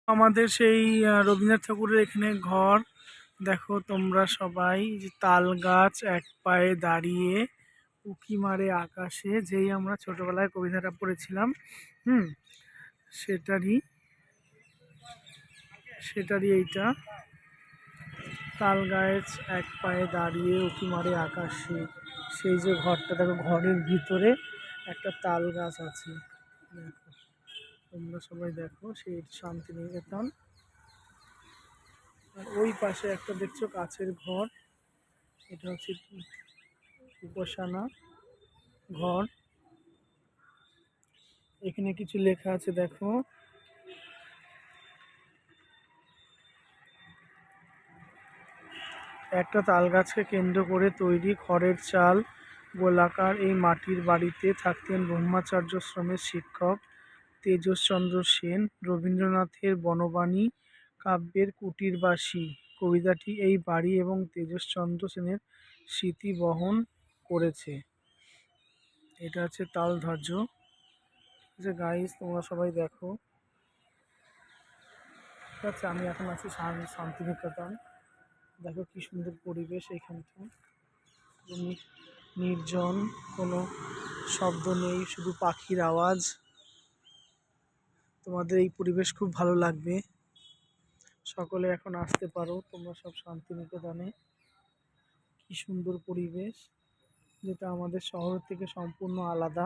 আমাদের সেই রবীন্দ্রনাথ ঠাকুরের এখানে ঘর। দেখো তোমরা সবাই, যে তাল গাছ এক পায়ে দাঁড়িয়ে উঁকি মারে আকাশে, যেই আমরা ছোটবেলায় কবিতাটা পড়েছিলাম। হুম। সেটারই সেটারই এইটা। তাল গাছ এক পায়ে দাঁড়িয়ে উঁকি মারে আকাশে, সেই যে ঘরটা, দেখো ঘরের ভিতরে একটা তাল গাছ আছে। দেখো তোমরা সবাই দেখো, সেই শান্তিনিকেতন। আর ওই পাশে একটা দেখছো কাছের ঘর, এটা হচ্ছে উপাসনা ঘর। এখানে কিছু লেখা আছে দেখো। একটা তাল গাছকে কেন্দ্র করে তৈরি খড়ের চাল গোলাকার এই মাটির বাড়িতে থাকতেন ব্রহ্মচার্যাশ্রমের শিক্ষক তেজশ্চন্দ্র সেন। রবীন্দ্রনাথের বনবাণী কাব্যের কুটিরবাসী কবিতাটি এই বাড়ি এবং তেজশ্চন্দ্র সেনের স্মৃতি বহন করেছে। এটা হচ্ছে তালধ্বজ। যে গাইস তোমরা সবাই দেখো। ঠিক আছে, আমি এখন আছি শান্তিনিকেতন। দেখো কি সুন্দর পরিবেশ এখানটা। নির্জন, কোনো শব্দ নেই, শুধু পাখির আওয়াজ। তোমাদের এই পরিবেশ খুব ভালো লাগবে। সকলে এখন আসতে পারো তোমরা সব শান্তিনিকেতনে। কি সুন্দর পরিবেশ, যেটা আমাদের শহর থেকে সম্পূর্ণ আলাদা।